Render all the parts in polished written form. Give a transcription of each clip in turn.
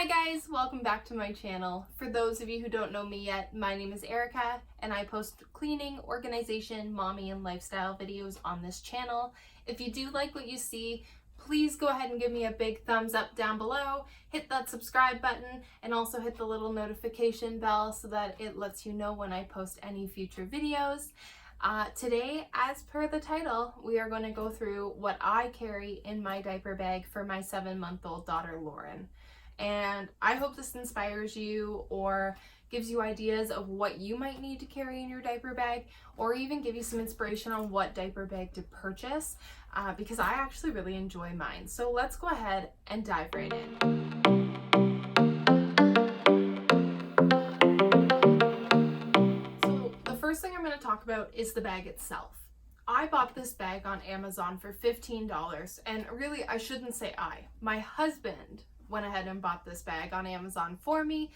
Hi guys, welcome back to my channel. For those of you who don't know me yet, my name is Erica and I post cleaning, organization, mommy, and lifestyle videos on this channel. If you do like what you see, please go ahead and give me a big thumbs up down below, hit that subscribe button, and also hit the little notification bell so that it lets you know when I post any future videos. Today, as per the title, we are going to go through what I carry in my diaper bag for my 7-month-old daughter, Lauren. And I hope this inspires you or gives you ideas of what you might need to carry in your diaper bag, or even give you some inspiration on what diaper bag to purchase, because I actually really enjoy mine. So let's go ahead and dive right in. So the first thing I'm going to talk about is the bag itself. I bought this bag on Amazon for $15, and really I shouldn't say my husband went ahead and bought this bag on Amazon for me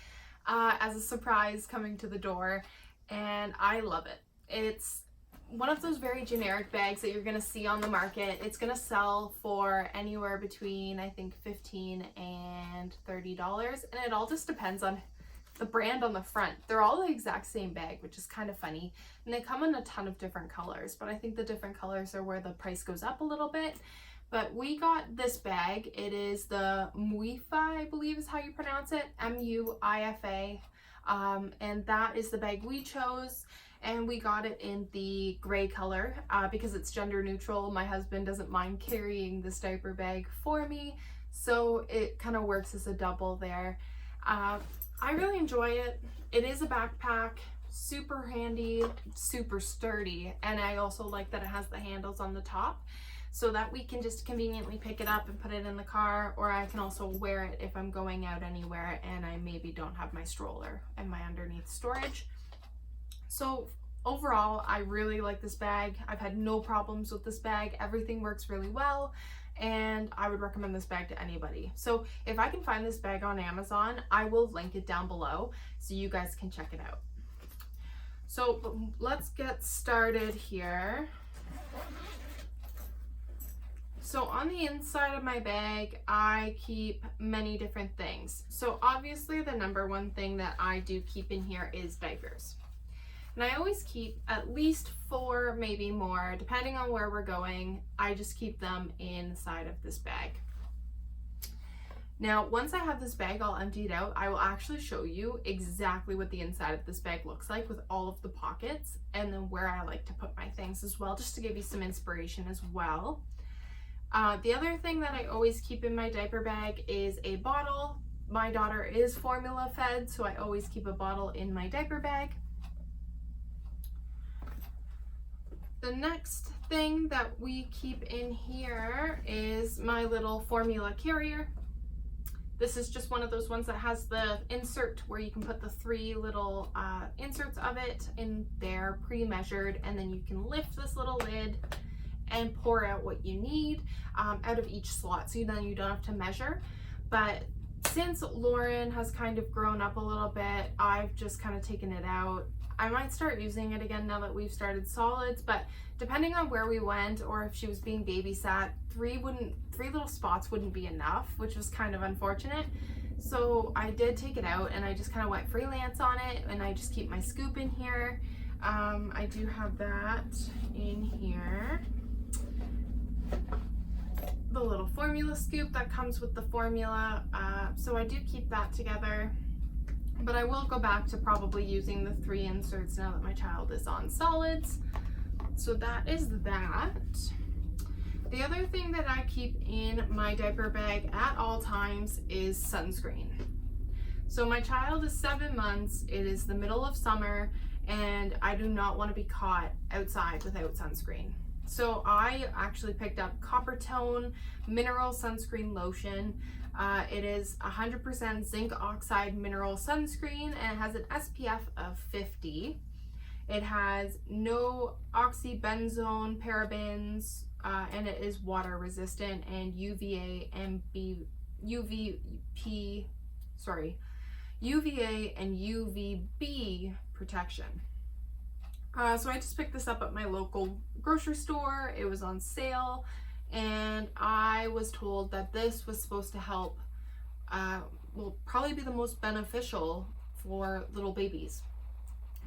as a surprise coming to the door, and I love it. It's one of those very generic bags that you're going to see on the market. It's going to sell for anywhere between, I think, $15 and $30, and it all just depends on the brand on the front. They're all the exact same bag, which is kind of funny, and they come in a ton of different colors, but I think the different colors are where the price goes up a little bit. But we got this bag. It is the Muifa, I believe is how you pronounce it, M-U-I-F-A, and that is the bag we chose, and we got it in the gray color because it's gender neutral. My husband doesn't mind carrying this diaper bag for me, so it kind of works as a double there. I really enjoy it. It is a backpack, super handy, super sturdy, and I also like that it has the handles on the top, so that we can just conveniently pick it up and put it in the car, or I can also wear it if I'm going out anywhere and I maybe don't have my stroller and my underneath storage. So overall, I really like this bag. I've had no problems with this bag. Everything works really well, and I would recommend this bag to anybody. So if I can find this bag on Amazon, I will link it down below so you guys can check it out. So let's get started here. So on the inside of my bag, I keep many different things. So obviously the number one thing that I do keep in here is diapers. And I always keep at least 4, maybe more, depending on where we're going. I just keep them inside of this bag. Now, once I have this bag all emptied out, I will actually show you exactly what the inside of this bag looks like with all of the pockets, and then where I like to put my things as well, just to give you some inspiration as well. The other thing that I always keep in my diaper bag is a bottle. My daughter is formula fed, so I always keep a bottle in my diaper bag. The next thing that we keep in here is my little formula carrier. This is just one of those ones that has the insert where you can put the 3 little inserts of it in there, pre-measured, and then you can lift this little lid and pour out what you need out of each slot, so then you don't have to measure. But since Lauren has kind of grown up a little bit, I've just kind of taken it out. I might start using it again now that we've started solids, but depending on where we went or if she was being babysat, 3 little spots wouldn't be enough, which was kind of unfortunate. So I did take it out and I just kind of went freelance on it, and I just keep my scoop in here. I do have that in here. The little formula scoop that comes with the formula, so I do keep that together, but I will go back to probably using the 3 inserts now that my child is on solids. So that is that. The other thing that I keep in my diaper bag at all times is sunscreen. So my child is 7 months, it is the middle of summer, and I do not want to be caught outside without sunscreen. So I actually picked up Copper Tone Mineral Sunscreen Lotion. It is 100% zinc oxide mineral sunscreen, and it has an SPF of 50. It has no oxybenzone, parabens, and it is water resistant and UVA and UVB protection. So I just picked this up at my local grocery store. It was on sale, and I was told that this was supposed to help will probably be the most beneficial for little babies.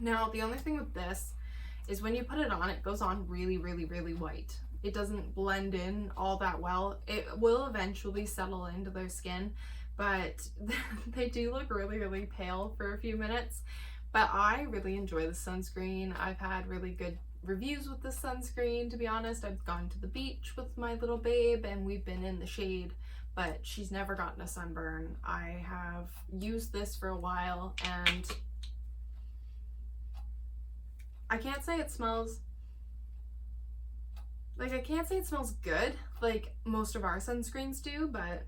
Now, the only thing with this is when you put it on, it goes on really, really, really white. It doesn't blend in all that well. It will eventually settle into their skin, but they do look really, really pale for a few minutes. But I really enjoy the sunscreen. I've had really good reviews with this sunscreen, to be honest. I've gone to the beach with my little babe and we've been in the shade, but she's never gotten a sunburn. I have used this for a while and I can't say it smells, like, I can't say it smells good like most of our sunscreens do, but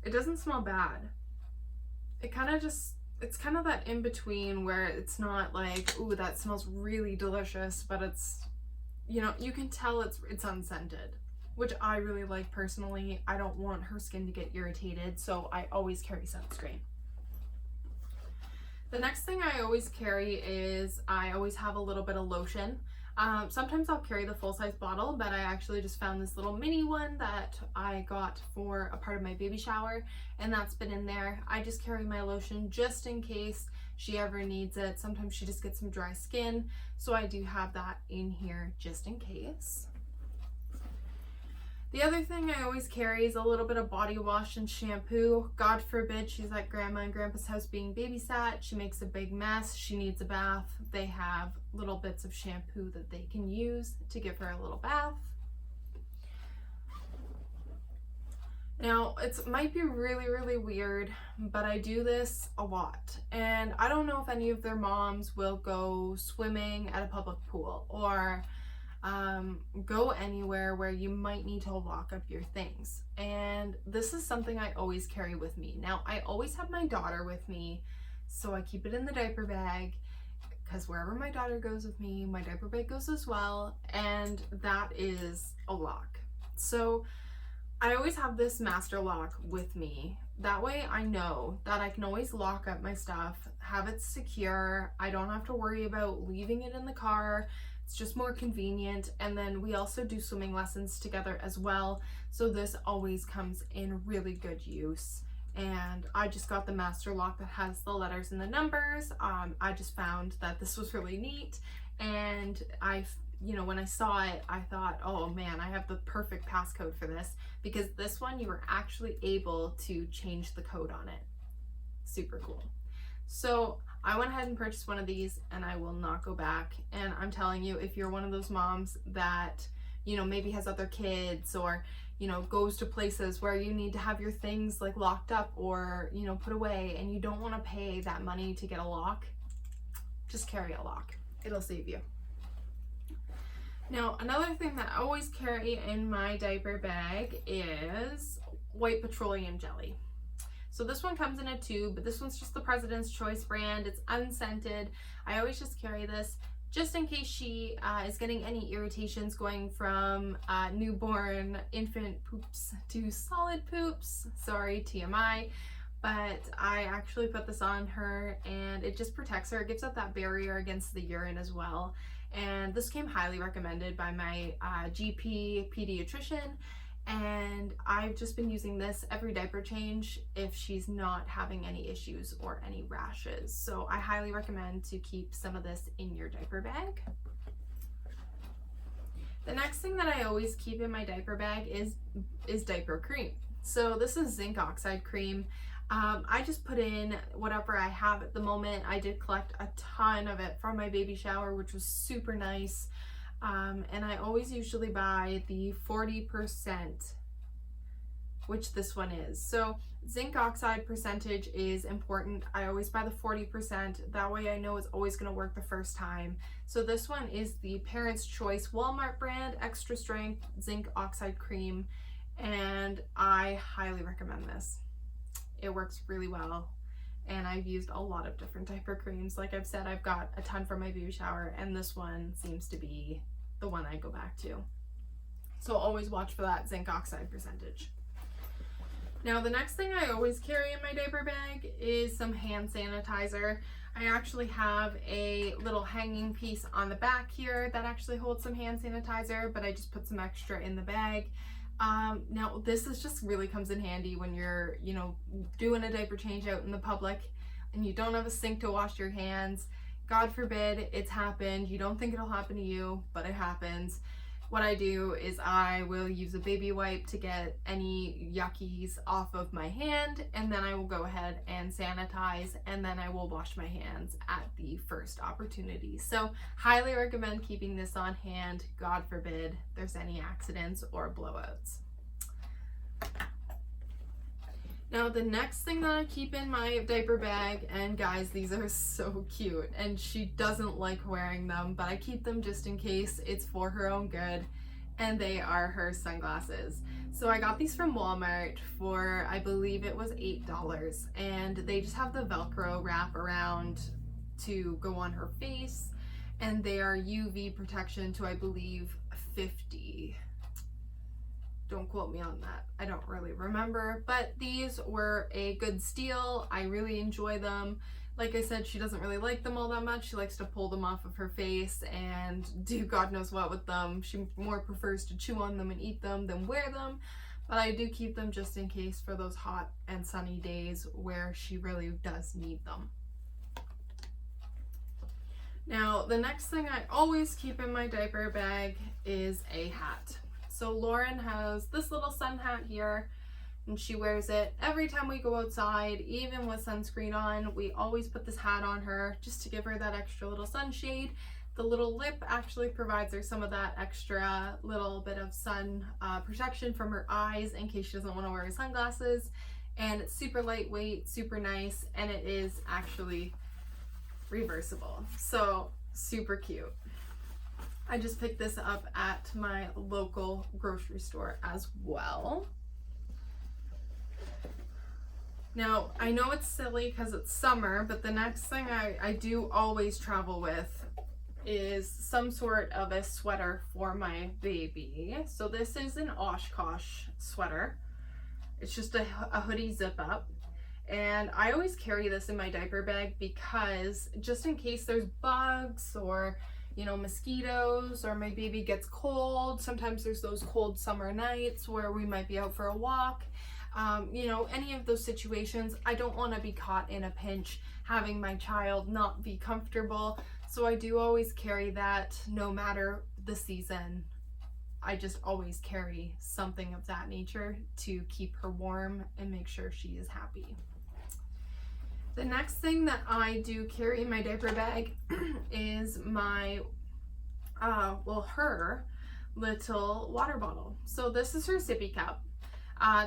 it doesn't smell bad. It kind of just, it's kind of that in between where it's not like, ooh, that smells really delicious, but it's, you know, you can tell it's unscented, which I really like personally. I don't want her skin to get irritated, so I always carry sunscreen. The next thing I always carry is I always have a little bit of lotion. Sometimes I'll carry the full-size bottle, but I actually just found this little mini one that I got for a part of my baby shower, and that's been in there. I just carry my lotion just in case she ever needs it. Sometimes she just gets some dry skin, so I do have that in here just in case. The other thing I always carry is a little bit of body wash and shampoo. God forbid she's at grandma and grandpa's house being babysat. She makes a big mess. She needs a bath. They have little bits of shampoo that they can use to give her a little bath. Now, it might be really, really weird, but I do this a lot. And I don't know if any of their moms will go swimming at a public pool or go anywhere where you might need to lock up your things. And this is something I always carry with me. Now, I always have my daughter with me, so I keep it in the diaper bag, because wherever my daughter goes with me, my diaper bag goes as well, and that is a lock. So I always have this master lock with me. That way I know that I can always lock up my stuff, have it secure. I don't have to worry about leaving it in the car. It's just more convenient. And then we also do swimming lessons together as well, so this always comes in really good use. And I just got the master lock that has the letters and the numbers. I just found that this was really neat, and when I saw it, I thought, oh man, I have the perfect passcode for this, because this one you were actually able to change the code on it. Super cool. So I went ahead and purchased one of these, and I will not go back. And I'm telling you, if you're one of those moms that, maybe has other kids, or, goes to places where you need to have your things like locked up or, put away, and you don't want to pay that money to get a lock, just carry a lock. It'll save you. Now, another thing that I always carry in my diaper bag is white petroleum jelly. So this one comes in a tube, but this one's just the President's Choice brand. It's unscented. I always just carry this just in case she is getting any irritations going from newborn infant poops to solid poops. Sorry, TMI. But I actually put this on her, and it just protects her. It gives up that barrier against the urine as well. And this came highly recommended by my GP pediatrician. And I've just been using this every diaper change if she's not having any issues or any rashes. So I highly recommend to keep some of this in your diaper bag. The next thing that I always keep in my diaper bag is diaper cream. So this is zinc oxide cream. I just put in whatever I have at the moment. I did collect a ton of it from my baby shower, which was super nice. And I always usually buy the 40%, which this one is. So zinc oxide percentage is important. I always buy the 40%. That way I know it's always going to work the first time. So this one is the Parents' Choice Walmart brand extra strength zinc oxide cream, and I highly recommend this. It works really well, and I've used a lot of different diaper creams. Like I've said, I've got a ton from my baby shower, and this one seems to be the one I go back to. So always watch for that zinc oxide percentage. Now, the next thing I always carry in my diaper bag is some hand sanitizer. I actually have a little hanging piece on the back here that actually holds some hand sanitizer, but I just put some extra in the bag. Now this is just really comes in handy when you're, doing a diaper change out in the public and you don't have a sink to wash your hands. God forbid it's happened. You don't think it'll happen to you, but it happens. What I do is I will use a baby wipe to get any yuckies off of my hand, and then I will go ahead and sanitize, and then I will wash my hands at the first opportunity. So highly recommend keeping this on hand. God forbid there's any accidents or blowouts. Now the next thing that I keep in my diaper bag, and guys, these are so cute, and she doesn't like wearing them, but I keep them just in case. It's for her own good, and they are her sunglasses. So I got these from Walmart for, I believe it was $8, and they just have the Velcro wrap around to go on her face, and they are UV protection to, I believe, 50. Don't quote me on that. I don't really remember, but these were a good steal. I really enjoy them. Like I said, she doesn't really like them all that much. She likes to pull them off of her face and do God knows what with them. She more prefers to chew on them and eat them than wear them, but I do keep them just in case for those hot and sunny days where she really does need them. Now, the next thing I always keep in my diaper bag is a hat. So Lauren has this little sun hat here, and she wears it every time we go outside, even with sunscreen on. We always put this hat on her just to give her that extra little sunshade. The little lip actually provides her some of that extra little bit of sun protection from her eyes in case she doesn't want to wear sunglasses. And it's super lightweight, super nice, and it is actually reversible. So super cute. I just picked this up at my local grocery store as well. Now, I know it's silly because it's summer, but the next thing I do always travel with is some sort of a sweater for my baby. So this is an Oshkosh sweater. It's just a hoodie zip up. And I always carry this in my diaper bag because just in case there's bugs or mosquitoes, or my baby gets cold. Sometimes there's those cold summer nights where we might be out for a walk. Any of those situations, I don't want to be caught in a pinch having my child not be comfortable. So I do always carry that no matter the season. I just always carry something of that nature to keep her warm and make sure she is happy. The next thing that I do carry in my diaper bag is my, her little water bottle. So this is her sippy cup.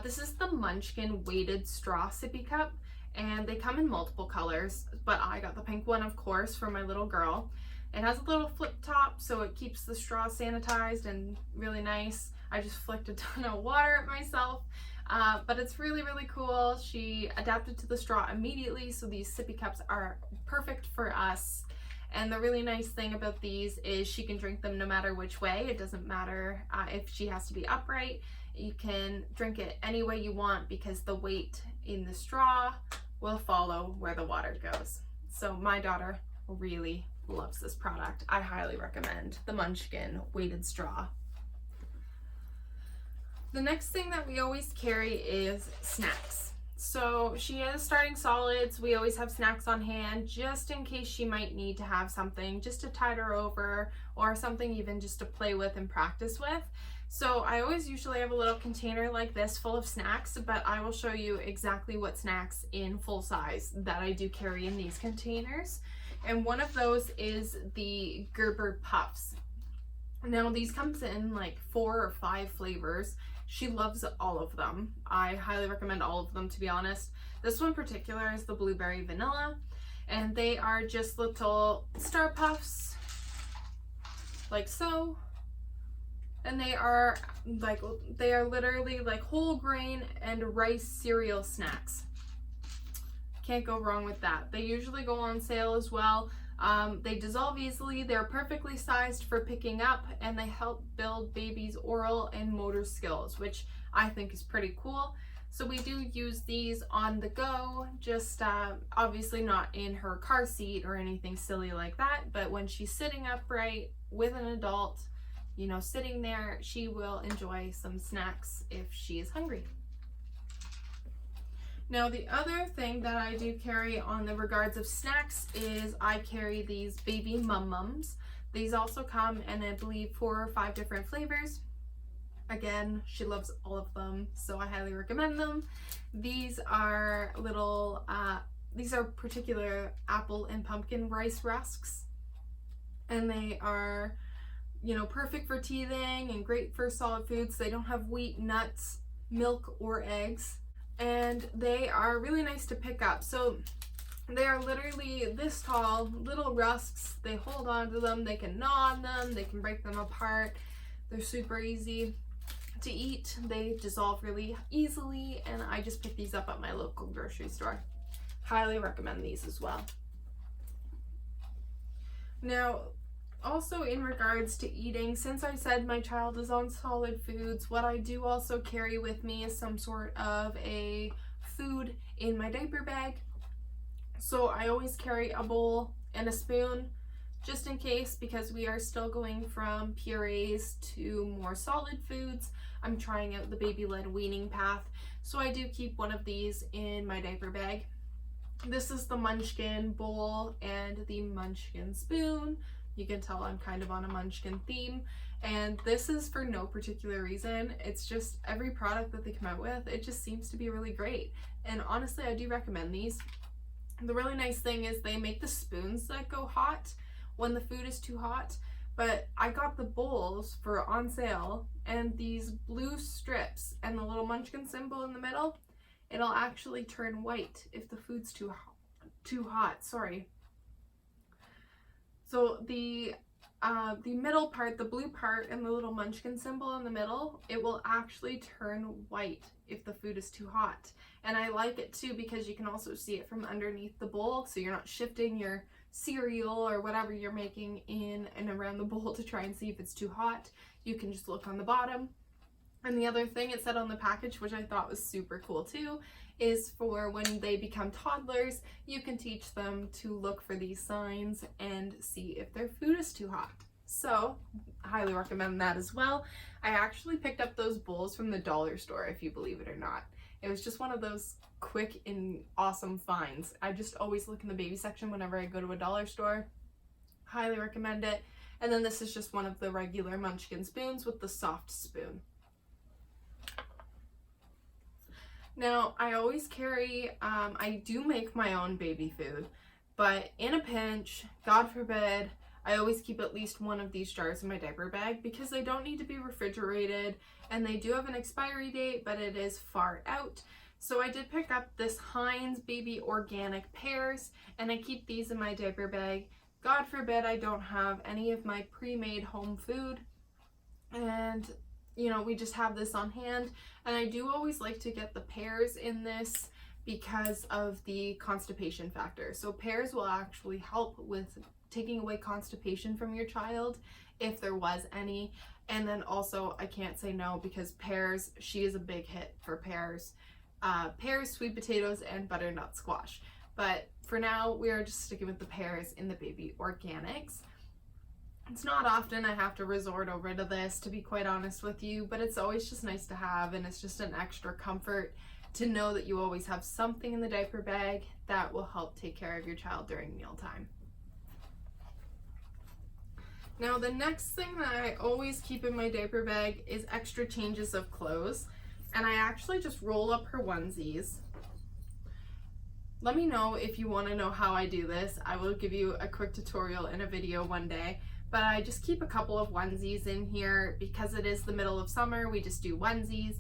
This is the Munchkin weighted straw sippy cup, and they come in multiple colors, but I got the pink one, of course, for my little girl. It has a little flip top, so it keeps the straw sanitized and really nice. I just flicked a ton of water at myself. But it's really, really cool. She adapted to the straw immediately, so these sippy cups are perfect for us. And the really nice thing about these is she can drink them no matter which way. It doesn't matter if she has to be upright. You can drink it any way you want because the weight in the straw will follow where the water goes. So my daughter really loves this product. I highly recommend the Munchkin weighted straw. The next thing that we always carry is snacks. So she is starting solids. We always have snacks on hand just in case she might need to have something just to tide her over, or something even just to play with and practice with. So I always usually have a little container like this full of snacks, but I will show you exactly what snacks in full size that I do carry in these containers. And one of those is the Gerber Puffs. Now these comes in like 4 or 5 flavors. She loves all of them. I highly recommend all of them, to be honest. This one in particular is the blueberry vanilla, and they are just little Star Puffs like so. And they are literally like whole grain and rice cereal snacks. Can't go wrong with that. They usually go on sale as well. They dissolve easily, they're perfectly sized for picking up, and they help build baby's oral and motor skills, which I think is pretty cool. So we do use these on the go, just obviously not in her car seat or anything silly like that, but when she's sitting upright with an adult, you know, sitting there, she will enjoy some snacks if she is hungry. Now the other thing that I do carry on the regards of snacks is I carry these baby Mums. These also come in, I believe, 4 or 5 different flavors. Again, she loves all of them, so I highly recommend them. These are little, these are particular apple and pumpkin rice rusks, and they are, you know, perfect for teething and great for solid foods. They don't have wheat, nuts, milk, or eggs, and they are really nice to pick up. So they are literally this tall, little rusks. They hold on to them, they can gnaw on them, they can break them apart. They're super easy to eat. They dissolve really easily, and I just picked these up at my local grocery store. Highly recommend these as well. Now, also in regards to eating, since I said my child is on solid foods, what I do also carry with me is some sort of a food in my diaper bag. So I always carry a bowl and a spoon, just in case, because we are still going from purees to more solid foods. I'm trying out the baby-led weaning path, so I do keep one of these in my diaper bag. This is the Munchkin bowl and the Munchkin spoon. You can tell I'm kind of on a Munchkin theme, and this is for no particular reason. It's just every product that they come out with, it just seems to be really great, and honestly I do recommend these. The really nice thing is they make the spoons that go hot when the food is too hot, but I got the bowls for on sale, and these blue strips and the little Munchkin symbol in the middle, it'll actually turn white if the food's too hot. Sorry. So the middle part, the blue part, and the little Munchkin symbol in the middle, it will actually turn white if the food is too hot. And I like it too because you can also see it from underneath the bowl, so you're not shifting your cereal or whatever you're making in and around the bowl to try and see if it's too hot. You can just look on the bottom. And the other thing it said on the package, which I thought was super cool too, is for when they become toddlers, you can teach them to look for these signs and see if their food is too hot. So I highly recommend that as well. I actually picked up those bowls from the dollar store, if you believe it or not. It was just one of those quick and awesome finds. I just always look in the baby section whenever I go to a dollar store. Highly recommend it. And then this is just one of the regular Munchkin spoons with the soft spoon. Now, I always carry, I do make my own baby food, but in a pinch, God forbid, I always keep at least one of these jars in my diaper bag because they don't need to be refrigerated, and they do have an expiry date, but it is far out. So I did pick up this Heinz Baby Organic Pears, and I keep these in my diaper bag. God forbid I don't have any of my pre-made home food, and you know, we just have this on hand. And I do always like to get the pears in this because of the constipation factor. So pears will actually help with taking away constipation from your child if there was any. And then also I can't say no because pears, she is a big hit for pears. Pears, sweet potatoes, and butternut squash. But for now, we are just sticking with the pears in the baby organics. It's not often I have to resort over to this, to be quite honest with you, but it's always just nice to have, and it's just an extra comfort to know that you always have something in the diaper bag that will help take care of your child during mealtime. Now, the next thing that I always keep in my diaper bag is extra changes of clothes, and I actually just roll up her onesies. Let me know if you want to know how I do this. I will give you a quick tutorial in a video one day. But I just keep a couple of onesies in here because it is the middle of summer. We just do onesies.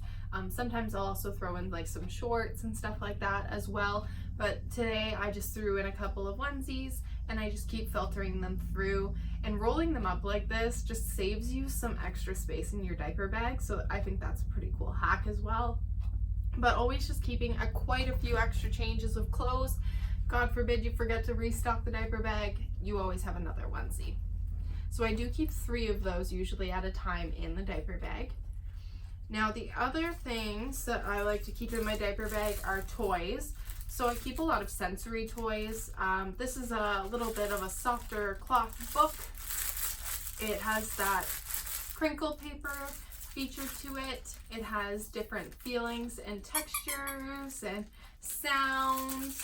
Sometimes I'll also throw in like some shorts and stuff like that as well. But today I just threw in a couple of onesies, and I just keep filtering them through. And rolling them up like this just saves you some extra space in your diaper bag. So I think that's a pretty cool hack as well. But always just keeping quite a few extra changes of clothes. God forbid you forget to restock the diaper bag, you always have another onesie. So I do keep 3 of those usually at a time in the diaper bag. Now the other things that I like to keep in my diaper bag are toys. So I keep a lot of sensory toys. This is a little bit of a softer cloth book. It has that crinkle paper feature to it. It has different feelings and textures and sounds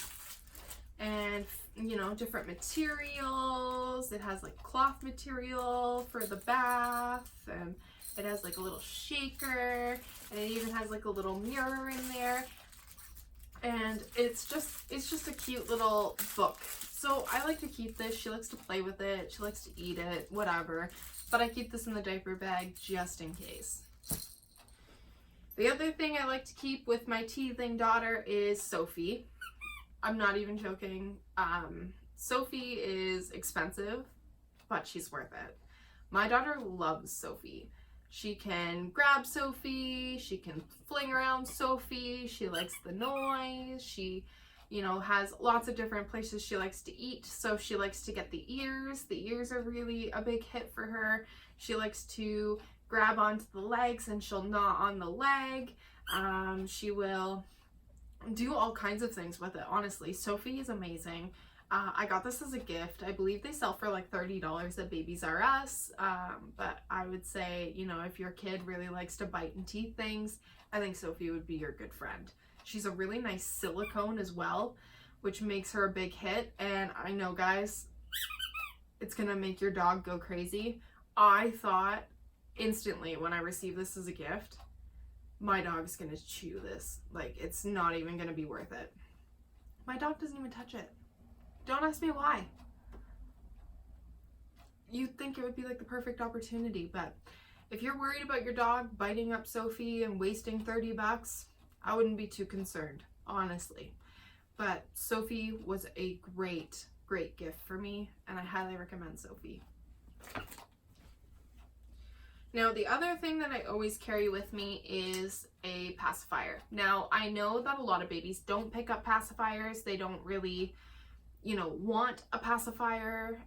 and, you know, different materials. It has like cloth material for the bath, and it has like a little shaker, and it even has like a little mirror in there. And it's just a cute little book. So I like to keep this. She likes to play with it. She likes to eat it, whatever. But I keep this in the diaper bag just in case. The other thing I like to keep with my teething daughter is Sophie. I'm not even joking. Sophie is expensive, but she's worth it. My daughter loves Sophie. She can grab Sophie, she can fling around Sophie, she likes the noise, she, you know, has lots of different places she likes to eat, so she likes to get the ears. The ears are really a big hit for her. She likes to grab onto the legs and she'll gnaw on the leg. She will do all kinds of things with it, honestly. Sophie is amazing. I got this as a gift. I believe they sell for like $30 at Babies R Us, but I would say, you know, if your kid really likes to bite and teeth things, I think Sophie would be your good friend. She's a really nice silicone as well, which makes her a big hit. And I know, guys, it's gonna make your dog go crazy. I thought instantly when I received this as a gift, my dog's gonna chew this. Like, it's not even gonna be worth it. My dog doesn't even touch it. Don't ask me why. You'd think it would be like the perfect opportunity, but if you're worried about your dog biting up Sophie and wasting $30, I wouldn't be too concerned, honestly. But Sophie was a great, great gift for me, and I highly recommend Sophie. Now, the other thing that I always carry with me is a pacifier. Now, I know that a lot of babies don't pick up pacifiers. They don't really, you know, want a pacifier,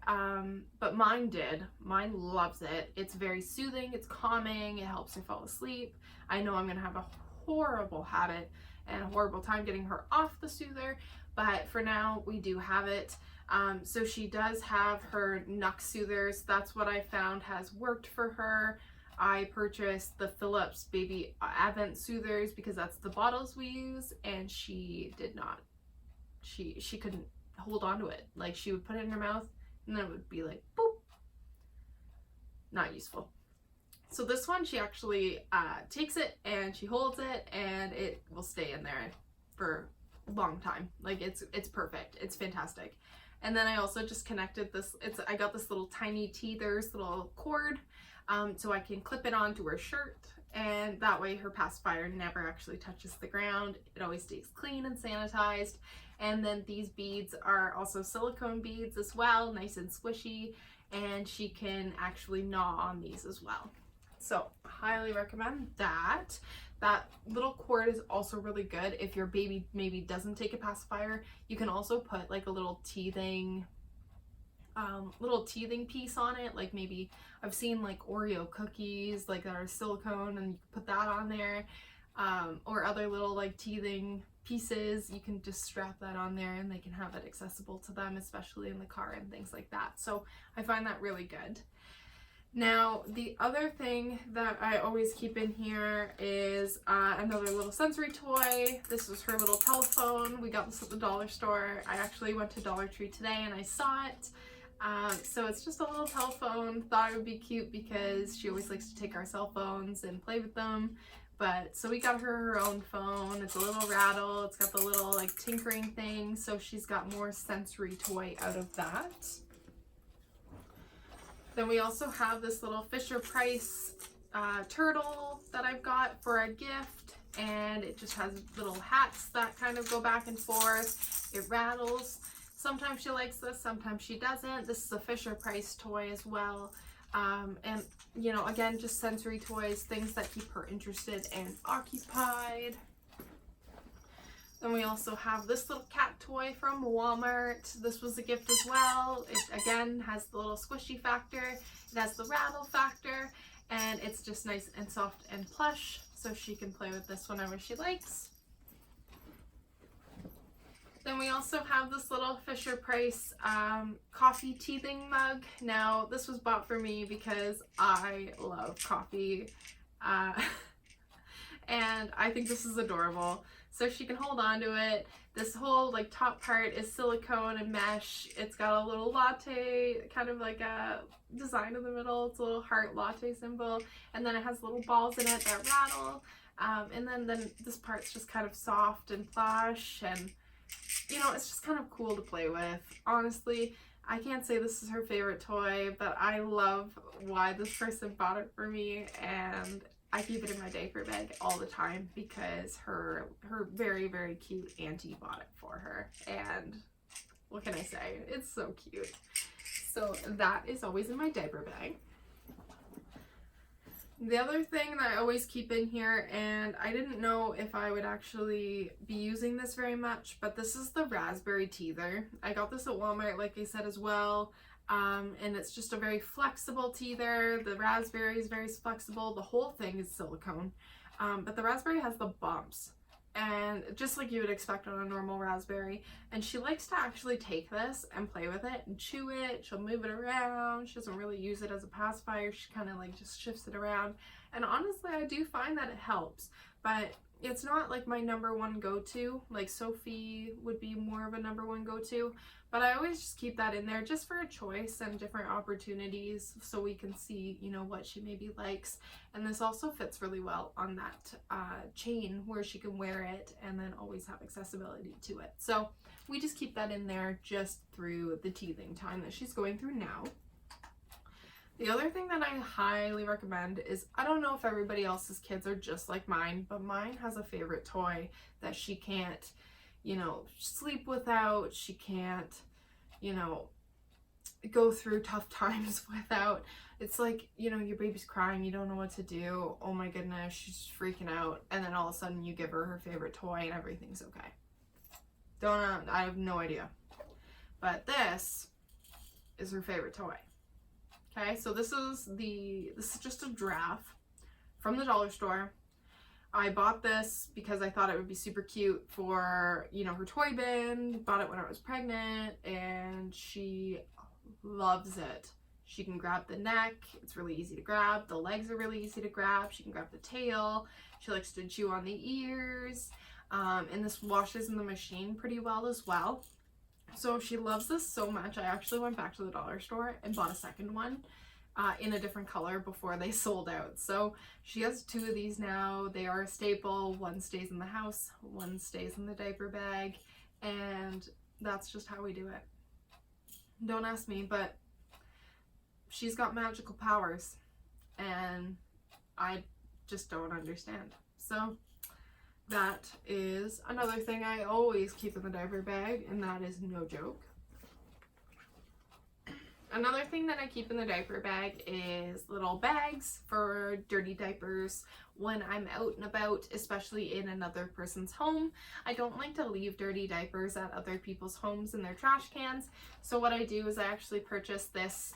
but mine did. Mine loves it. It's very soothing, it's calming, it helps her fall asleep. I know I'm gonna have a horrible habit and a horrible time getting her off the soother, but for now we do have it. So she does have her Nux soothers. That's what I found has worked for her. I purchased the Philips Baby Advent soothers because that's the bottles we use, and she did not. She couldn't hold on to it. Like, she would put it in her mouth and then it would be like boop. Not useful. So this one, she actually takes it and she holds it and it will stay in there for a long time. Like, it's perfect. It's fantastic. And then I also just connected this. I got this little tiny teethers little cord, so I can clip it onto her shirt, and that way her pacifier never actually touches the ground. It always stays clean and sanitized. And then these beads are also silicone beads as well, nice and squishy, and she can actually gnaw on these as well. So highly recommend that. That little cord is also really good if your baby maybe doesn't take a pacifier. You can also put like a little teething piece on it. Like, maybe I've seen like Oreo cookies like that are silicone, and you can put that on there, or other little like teething pieces. You can just strap that on there and they can have it accessible to them, especially in the car and things like that. So I find that really good. Now, the other thing that I always keep in here is another little sensory toy. This is her little telephone. We got this at the dollar store. I actually went to Dollar Tree today and I saw it. So it's just a little telephone. Thought it would be cute because she always likes to take our cell phones and play with them. But so we got her own phone. It's a little rattle. It's got the little like tinkering thing. So she's got more sensory toy out of that. Then we also have this little Fisher-Price turtle that I've got for a gift, and it just has little hats that kind of go back and forth. It rattles. Sometimes she likes this, sometimes she doesn't. This is a Fisher-Price toy as well. And, you know, again, just sensory toys, things that keep her interested and occupied. Then we also have this little cat toy from Walmart. This was a gift as well. It, again, has the little squishy factor. It has the rattle factor. And it's just nice and soft and plush. So she can play with this whenever she likes. Then we also have this little Fisher-Price coffee teething mug. Now, this was bought for me because I love coffee. And I think this is adorable. So she can hold on to it. This whole like top part is silicone and mesh. It's got a little latte, kind of like a design in the middle. It's a little heart latte symbol. And then it has little balls in it that rattle. And then this part's just kind of soft and plush, and you know, it's just kind of cool to play with. Honestly, I can't say this is her favorite toy, but I love why this person bought it for me, and I keep it in my diaper bag all the time because her very, very cute auntie bought it for her, and what can I say? It's so cute. So that is always in my diaper bag. The other thing that I always keep in here, and I didn't know if I would actually be using this very much, but this is the raspberry teether. I got this at Walmart, like I said, as well. And it's just a very flexible teether. The raspberry is very flexible. The whole thing is silicone. But the raspberry has the bumps, and just like you would expect on a normal raspberry. And she likes to actually take this and play with it and chew it. She'll move it around. She doesn't really use it as a pacifier. She kind of like just shifts it around. And honestly, I do find that it helps, but it's not like my number one go-to. Like Sophie would be more of a number one go-to, but I always just keep that in there just for a choice and different opportunities, so we can see, you know, what she maybe likes. And this also fits really well on that chain where she can wear it and then always have accessibility to it. So we just keep that in there just through the teething time that she's going through now. The other thing that I highly recommend is, I don't know if everybody else's kids are just like mine, but mine has a favorite toy that she can't, you know, sleep without. She can't, you know, go through tough times without. It's like, you know, your baby's crying, you don't know what to do. Oh my goodness, she's freaking out. And then all of a sudden you give her her toy and everything's okay. I have no idea. But this is her favorite toy. Okay, so this is just a giraffe from the dollar store. I bought this because I thought it would be super cute for, you know, her toy bin. Bought it when I was pregnant, and she loves it. She can grab the neck. It's really easy to grab. The legs are really easy to grab. She can grab the tail. She likes to chew on the ears. And this washes in the machine pretty well as well. So she loves this so much. I actually went back to the dollar store and bought a second one in a different color before they sold out. So she has 2 of these now. They are a staple. One stays in the house, one stays in the diaper bag, and that's just how we do it. Don't ask me, but she's got magical powers, and I just don't understand. So that is another thing I always keep in the diaper bag, and that is no joke. Another thing that I keep in the diaper bag is little bags for dirty diapers when I'm out and about, especially in another person's home. I don't like to leave dirty diapers at other people's homes in their trash cans. So what I do is I actually purchase this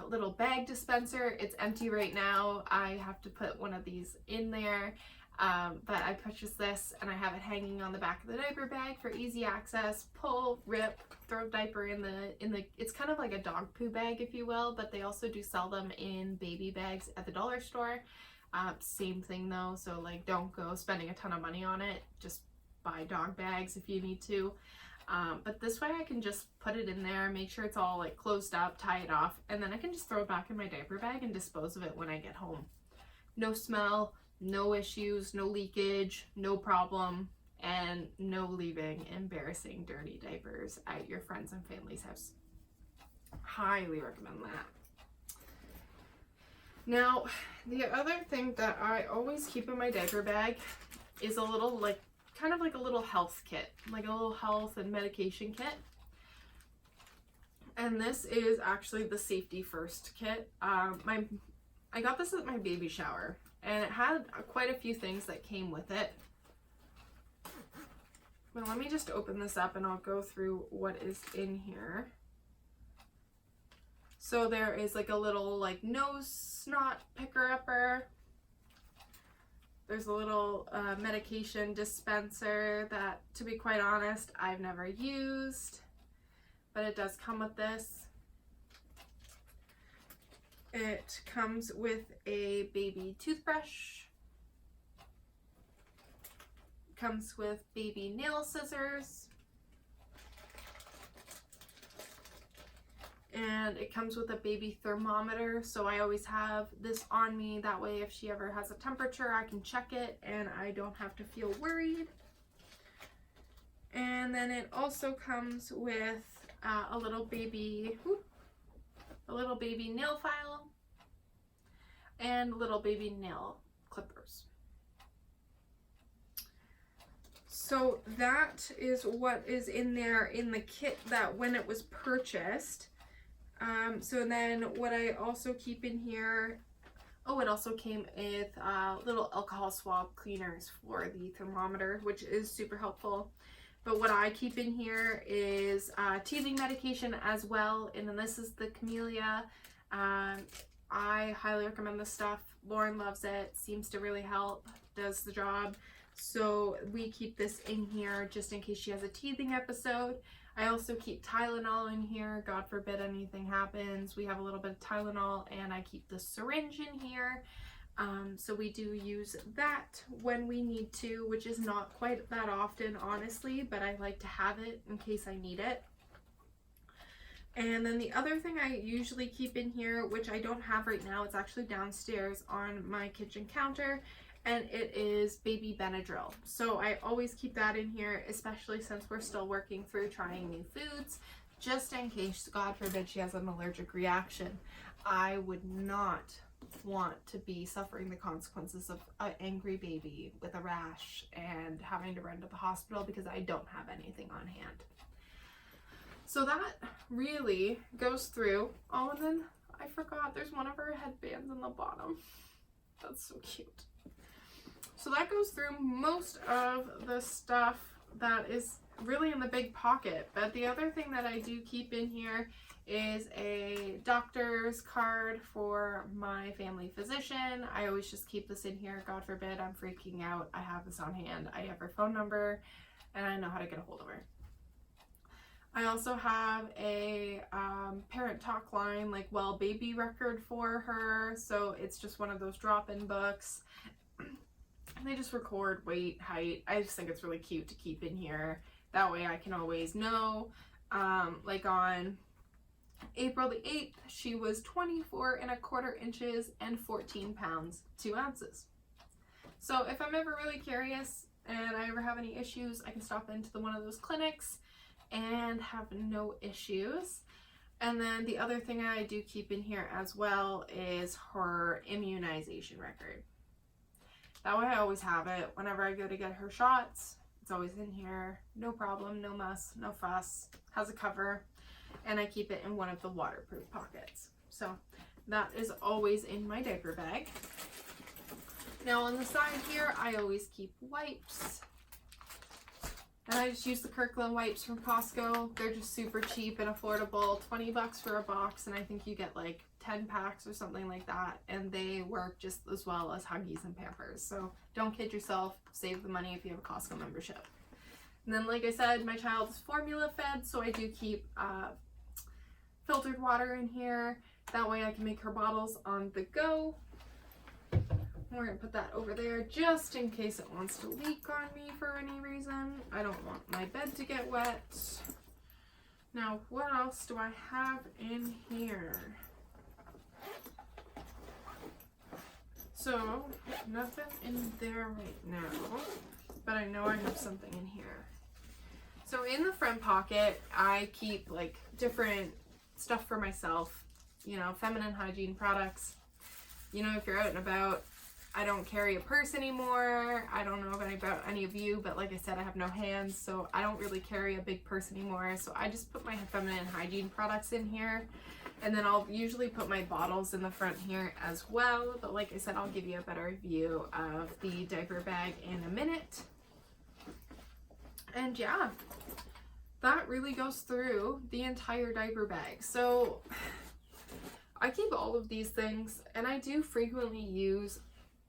little bag dispenser. It's empty right now. I have to put one of these in there. But I purchased this and I have it hanging on the back of the diaper bag for easy access. Pull, rip, throw a diaper in the it's kind of like a dog poo bag, if you will, but they also do sell them in baby bags at the dollar store. Same thing though, so like don't go spending a ton of money on it. Just buy dog bags if you need to. But this way I can just put it in there, make sure it's all like closed up, tie it off, and then I can just throw it back in my diaper bag and dispose of it when I get home. No smell, no issues, no leakage, no problem, and no leaving embarrassing dirty diapers at your friends and family's house. Highly recommend that. Now, the other thing that I always keep in my diaper bag is a little, like, kind of like a little health kit, like a little health and medication kit. And this is actually the Safety First kit. I got this at my baby shower, and it had quite a few things that came with it. Well, let me just open this up and I'll go through what is in here. So there is like a little like nose snot picker upper. There's a little medication dispenser that, to be quite honest, I've never used, but it does come with this. It comes with a baby toothbrush. Comes with baby nail scissors. And it comes with a baby thermometer, so I always have this on me. That way if she ever has a temperature, I can check it and I don't have to feel worried. And then it also comes with a little baby nail file and little baby nail clippers. So that is what is in there in the kit that when it was purchased. So then what I also keep in here, oh, it also came with little alcohol swab cleaners for the thermometer, which is super helpful. But what I keep in here is teething medication as well, and then this is the Camellia. I highly recommend this stuff. Lauren loves it, seems to really help, does the job. So we keep this in here just in case she has a teething episode. I also keep Tylenol in here, God forbid anything happens. We have a little bit of Tylenol, and I keep the syringe in here. So we do use that when we need to, which is not quite that often, honestly, but I like to have it in case I need it. And then the other thing I usually keep in here, which I don't have right now, it's actually downstairs on my kitchen counter, and it is baby Benadryl. So I always keep that in here, especially since we're still working through trying new foods, just in case, God forbid, she has an allergic reaction. I would not want to be suffering the consequences of an angry baby with a rash and having to run to the hospital because I don't have anything on hand. So that really goes through. Oh, and then I forgot there's one of her headbands in the bottom. That's so cute. So that goes through most of the stuff that is really in the big pocket. But the other thing that I do keep in here is a doctor's card for my family physician. I always just keep this in here. God forbid I'm freaking out, I have this on hand. I have her phone number and I know how to get a hold of her. I also have a parent talk line, like well baby record for her. So it's just one of those drop-in books. They just record weight, height. I just think it's really cute to keep in here. That way I can always know. Like on April the 8th, she was 24¼ inches and 14 pounds, 2 ounces. So if I'm ever really curious and I ever have any issues, I can stop into one of those clinics and have no issues. And then the other thing I do keep in here as well is her immunization record. That way I always have it. Whenever I go to get her shots, it's always in here. No problem, no muss, no fuss. Has a cover. And I keep it in one of the waterproof pockets. So that is always in my diaper bag. Now on the side here, I always keep wipes. And I just use the Kirkland wipes from Costco. They're just super cheap and affordable. 20 bucks for a box, and I think you get like 10 packs or something like that. And they work just as well as Huggies and Pampers. So don't kid yourself. Save the money if you have a Costco membership. And then, like I said, my child is formula fed, so I do keep filtered water in here. That way I can make her bottles on the go. We're going to put that over there just in case it wants to leak on me for any reason. I don't want my bed to get wet. Now, what else do I have in here? So, nothing in there right now, but I know I have something in here. So in the front pocket, I keep like different stuff for myself, you know, feminine hygiene products. You know, if you're out and about, I don't carry a purse anymore. I don't know about any of you, but like I said, I have no hands, so I don't really carry a big purse anymore. So I just put my feminine hygiene products in here, and then I'll usually put my bottles in the front here as well. But like I said, I'll give you a better view of the diaper bag in a minute. And yeah, that really goes through the entire diaper bag. So I keep all of these things, and I do frequently use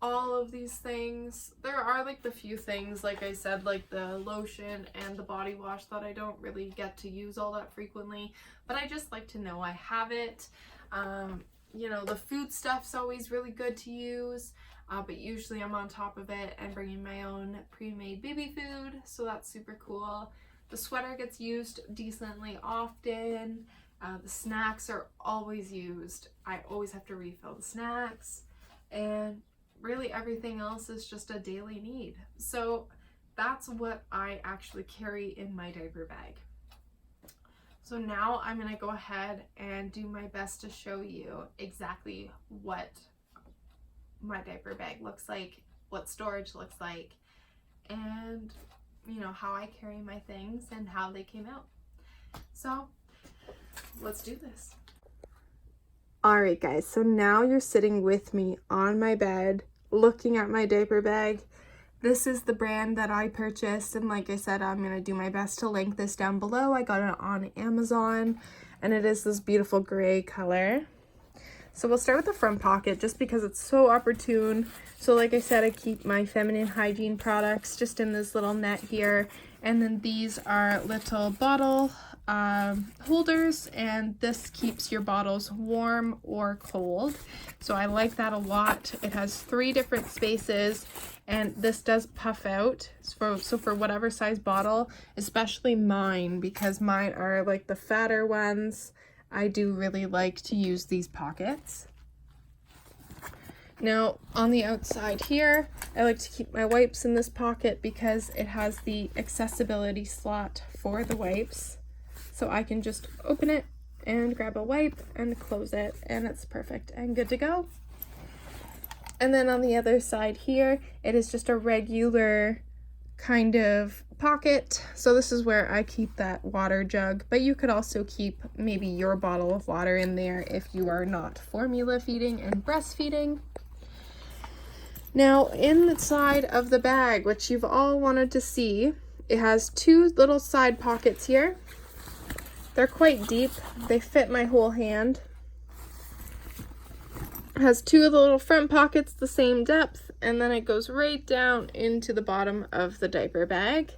all of these things. There are like the few things, like I said, like the lotion and the body wash that I don't really get to use all that frequently, but I just like to know I have it. You know, the food stuff's always really good to use, but usually I'm on top of it and bringing my own pre-made baby food, so that's super cool. The sweater gets used decently often. The snacks are always used. I always have to refill the snacks, and really everything else is just a daily need. So that's what I actually carry in my diaper bag. So now I'm going to go ahead and do my best to show you exactly what my diaper bag looks like, what storage looks like, and you know, how I carry my things and how they came out. So let's do this. Alright guys, so now you're sitting with me on my bed looking at my diaper bag. This is the brand that I purchased, and like I said, I'm going to do my best to link this down below. I got it on Amazon, and it is this beautiful gray color. So we'll start with the front pocket just because it's so opportune. So like I said, I keep my feminine hygiene products just in this little net here, and then these are little bottle holders, and this keeps your bottles warm or cold, so I like that a lot. It has 3 different spaces, and this does puff out, so for whatever size bottle, especially mine, because mine are like the fatter ones, I do really like to use these pockets. Now on the outside here, I like to keep my wipes in this pocket because it has the accessibility slot for the wipes. So I can just open it and grab a wipe and close it, and it's perfect and good to go. And then on the other side here, it is just a regular kind of pocket. So this is where I keep that water jug, but you could also keep maybe your bottle of water in there if you are not formula feeding and breastfeeding. Now in the side of the bag, which you've all wanted to see, it has 2 little side pockets here. They're quite deep. They fit my whole hand. It has 2 of the little front pockets the same depth, and then it goes right down into the bottom of the diaper bag.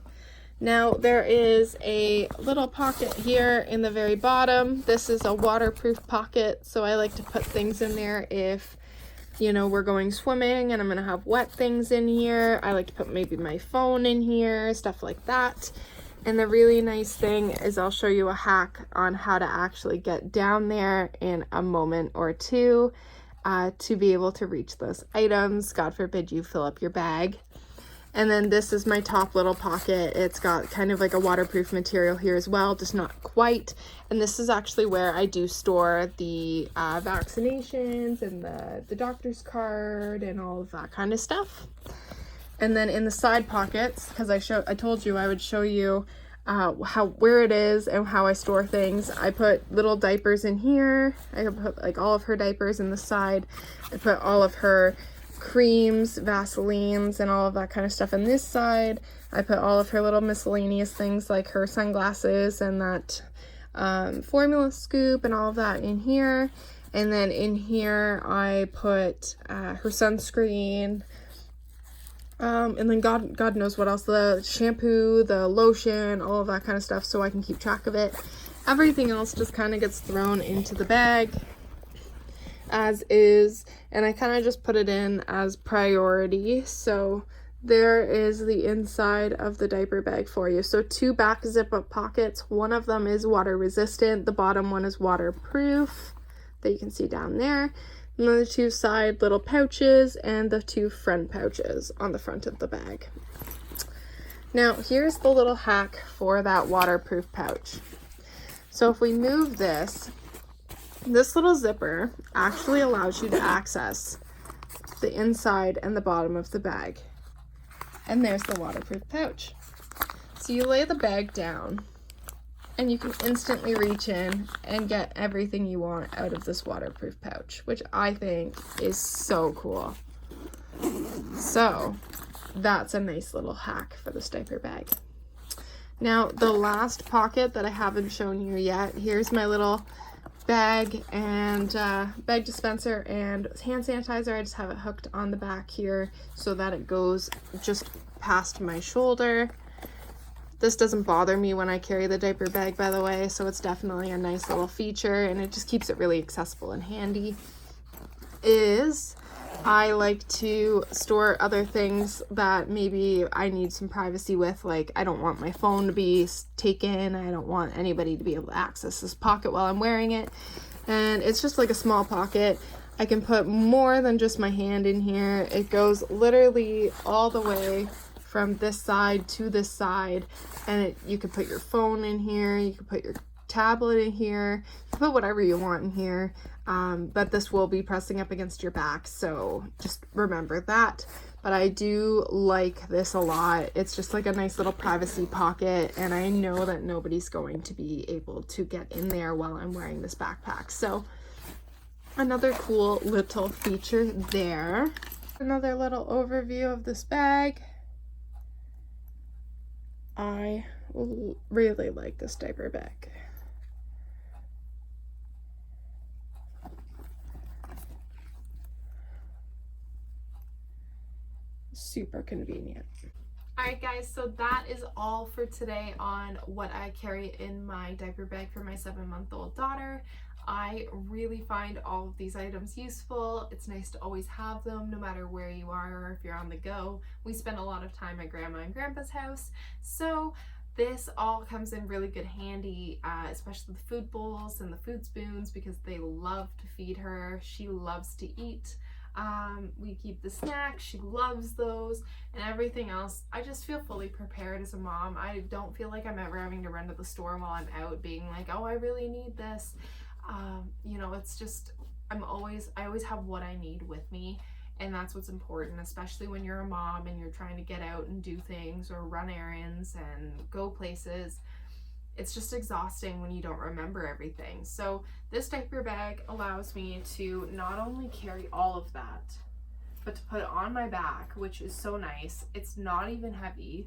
Now there is a little pocket here in the very bottom. This is a waterproof pocket, so I like to put things in there if, you know, we're going swimming and I'm gonna have wet things in here. I like to put maybe my phone in here, stuff like that. And the really nice thing is I'll show you a hack on how to actually get down there in a moment or two to be able to reach those items. God forbid you fill up your bag. And then this is my top little pocket. It's got kind of like a waterproof material here as well, just not quite. And this is actually where I do store the vaccinations and the doctor's card and all of that kind of stuff. And then in the side pockets, because I told you I would show you where it is and how I store things. I put little diapers in here. I put like all of her diapers in the side. I put all of her creams, Vaselines, and all of that kind of stuff in this side. I put all of her little miscellaneous things like her sunglasses and that formula scoop and all of that in here. And then in here I put her sunscreen. And then God knows what else, the shampoo, the lotion, all of that kind of stuff, so I can keep track of it. Everything else just kind of gets thrown into the bag as is, and I kind of just put it in as priority. So there is the inside of the diaper bag for you. So 2 back zip up pockets. One of them is water resistant, the bottom one is waterproof, that you can see down there. And then the 2 side little pouches and the 2 front pouches on the front of the bag. Now here's the little hack for that waterproof pouch. So if we move this little zipper actually allows you to access the inside and the bottom of the bag. And there's the waterproof pouch. So you lay the bag down and you can instantly reach in and get everything you want out of this waterproof pouch, which I think is so cool. So that's a nice little hack for this diaper bag. Now the last pocket that I haven't shown you yet, here's my little bag and bag dispenser and hand sanitizer. I just have it hooked on the back here so that it goes just past my shoulder. This doesn't bother me when I carry the diaper bag, by the way, so it's definitely a nice little feature, and it just keeps it really accessible and handy. I like to store other things that maybe I need some privacy with, like I don't want my phone to be taken, I don't want anybody to be able to access this pocket while I'm wearing it, and it's just like a small pocket. I can put more than just my hand in here. It goes literally all the way from this side to this side, and you can put your phone in here, you can put your tablet in here, you can put whatever you want in here, but this will be pressing up against your back, so just remember that. But I do like this a lot. It's just like a nice little privacy pocket, and I know that nobody's going to be able to get in there while I'm wearing this backpack. So another cool little feature there. Another little overview of this bag. I really like this diaper bag. Super convenient. Alright guys, so that is all for today on what I carry in my diaper bag for my 7-month-old daughter. I really find all of these items useful. It's nice to always have them no matter where you are or if you're on the go. We spend a lot of time at Grandma and Grandpa's house, so this all comes in really good handy, especially the food bowls and the food spoons, because they love to feed her. She loves to eat. We keep the snacks, she loves those, and everything else. I just feel fully prepared as a mom. I don't feel like I'm ever having to run to the store while I'm out being like, oh, I really need this. You know, it's just, I always have what I need with me, and that's what's important, especially when you're a mom and you're trying to get out and do things or run errands and go places. It's just exhausting when you don't remember everything. So this diaper bag allows me to not only carry all of that, but to put it on my back, which is so nice. It's not even heavy,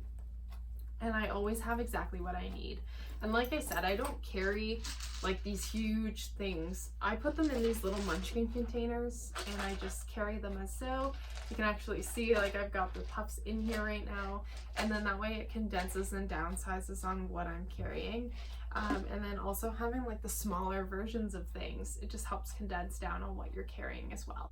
and I always have exactly what I need. And like I said, I don't carry like these huge things. I put them in these little munchkin containers, and I just carry them as so. You can actually see like I've got the puffs in here right now, and then that way it condenses and downsizes on what I'm carrying. And then also having like the smaller versions of things, it just helps condense down on what you're carrying as well.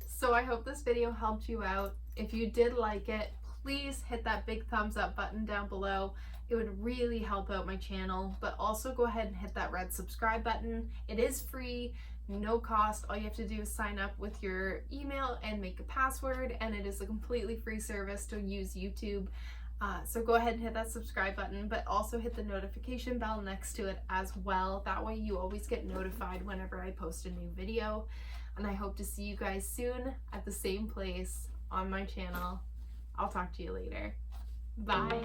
So I hope this video helped you out. If you did like it, please hit that big thumbs up button down below. It would really help out my channel, but also go ahead and hit that red subscribe button. It is free, no cost. All you have to do is sign up with your email and make a password, and it is a completely free service to use YouTube. So go ahead and hit that subscribe button, but also hit the notification bell next to it as well. That way you always get notified whenever I post a new video. And I hope to see you guys soon at the same place on my channel. I'll talk to you later. Bye.